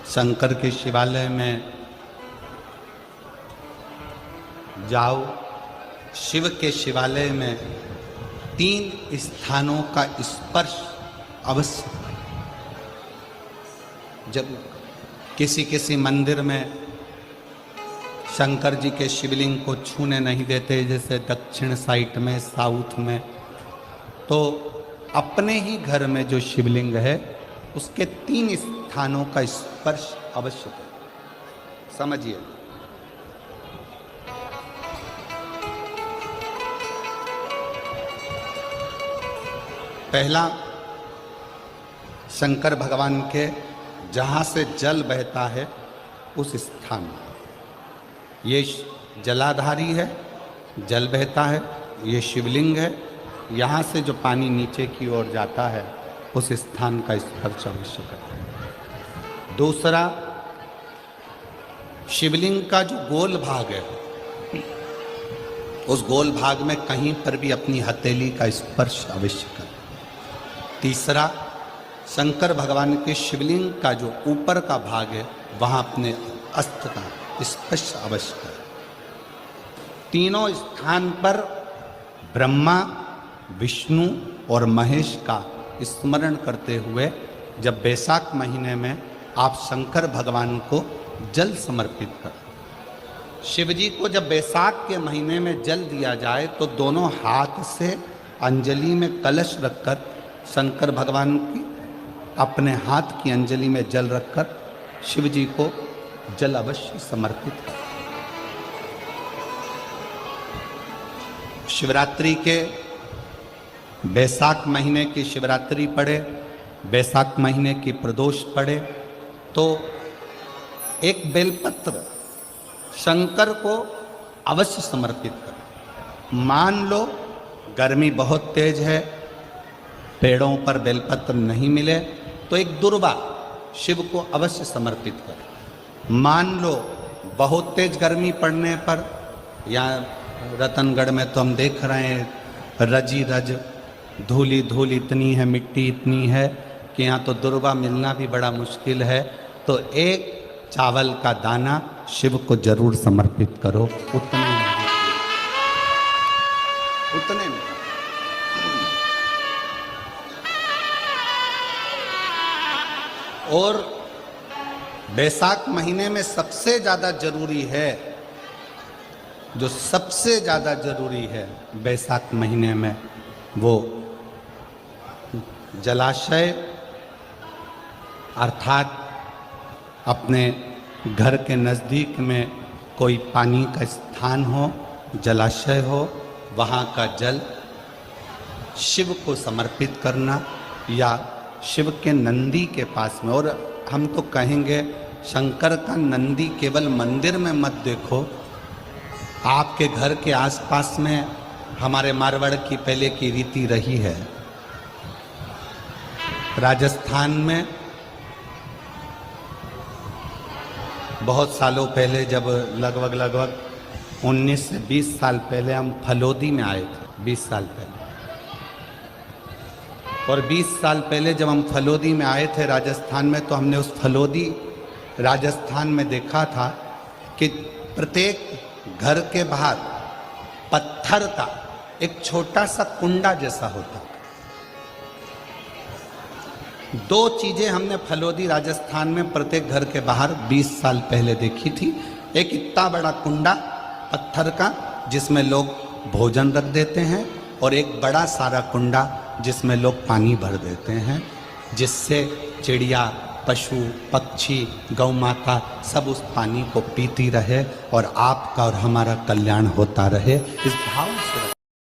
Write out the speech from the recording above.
शंकर के शिवालय में जाओ, शिव के शिवालय में 3 स्थानों का स्पर्श अवश्य। जब किसी किसी मंदिर में शंकर जी के शिवलिंग को छूने नहीं देते, जैसे दक्षिण साइड में, साउथ में, तो अपने ही घर में जो शिवलिंग है उसके 3 स्थानों का स्पर्श अवश्य करें। समझिए, पहला, शंकर भगवान के जहाँ से जल बहता है उस स्थान, ये जलाधारी है, जल बहता है, ये शिवलिंग है, यहाँ से जो पानी नीचे की ओर जाता है उस स्थान का स्पर्श अवश्य करें। दूसरा, शिवलिंग का जो गोल भाग है उस गोल भाग में कहीं पर भी अपनी हथेली का स्पर्श अवश्य करें। तीसरा, शंकर भगवान के शिवलिंग का जो ऊपर का भाग है वहाँ अपने अस्त्र का स्पर्श अवश्य करें। तीनों स्थान पर ब्रह्मा, विष्णु और महेश का स्मरण करते हुए जब बैसाख महीने में आप शंकर भगवान को जल समर्पित करें। शिव जी को जब बैसाख के महीने में जल दिया जाए तो दोनों हाथ से अंजलि में कलश रखकर शंकर भगवान की अपने हाथ की अंजलि में जल रखकर शिव जी को जल अवश्य समर्पित करें। शिवरात्रि के बैसाख महीने की शिवरात्रि पड़े, बैसाख महीने की प्रदोष पड़े तो एक बेलपत्र शंकर को अवश्य समर्पित करें। मान लो गर्मी बहुत तेज है, पेड़ों पर बेलपत्र नहीं मिले तो एक दुर्वा शिव को अवश्य समर्पित करें। मान लो बहुत तेज गर्मी पड़ने पर, या रतनगढ़ में तो हम देख रहे हैं रजी रज, धूली धूल इतनी है, मिट्टी इतनी है कि यहाँ तो दुर्वा मिलना भी बड़ा मुश्किल है, तो एक चावल का दाना शिव को जरूर समर्पित करो। उतने में और बैसाख महीने में सबसे ज़्यादा जरूरी है, जो सबसे ज़्यादा जरूरी है बैसाख महीने में, वो जलाशय अर्थात अपने घर के नज़दीक में कोई पानी का स्थान हो, जलाशय हो, वहाँ का जल शिव को समर्पित करना, या शिव के नंदी के पास में। और हम तो कहेंगे शंकर का नंदी केवल मंदिर में मत देखो, आपके घर के आसपास में हमारे मारवाड़ की पहले की रीति रही है। राजस्थान में बहुत सालों पहले, जब लगभग 19 से 20 साल पहले हम फलोदी में आए थे, 20 साल पहले, और 20 साल पहले जब हम फलोदी में आए थे राजस्थान में, तो हमने उस फलोदी राजस्थान में देखा था कि प्रत्येक घर के बाहर पत्थर का एक छोटा सा कुंडा जैसा होता। 2 चीजें हमने फलोदी राजस्थान में प्रत्येक घर के बाहर 20 साल पहले देखी थी। एक इतना बड़ा कुंडा पत्थर का जिसमें लोग भोजन रख देते हैं, और एक बड़ा सारा कुंडा जिसमें लोग पानी भर देते हैं, जिससे चिड़िया, पशु, पक्षी, गौ माता सब उस पानी को पीती रहे और आपका और हमारा कल्याण होता रहे। इस भाव से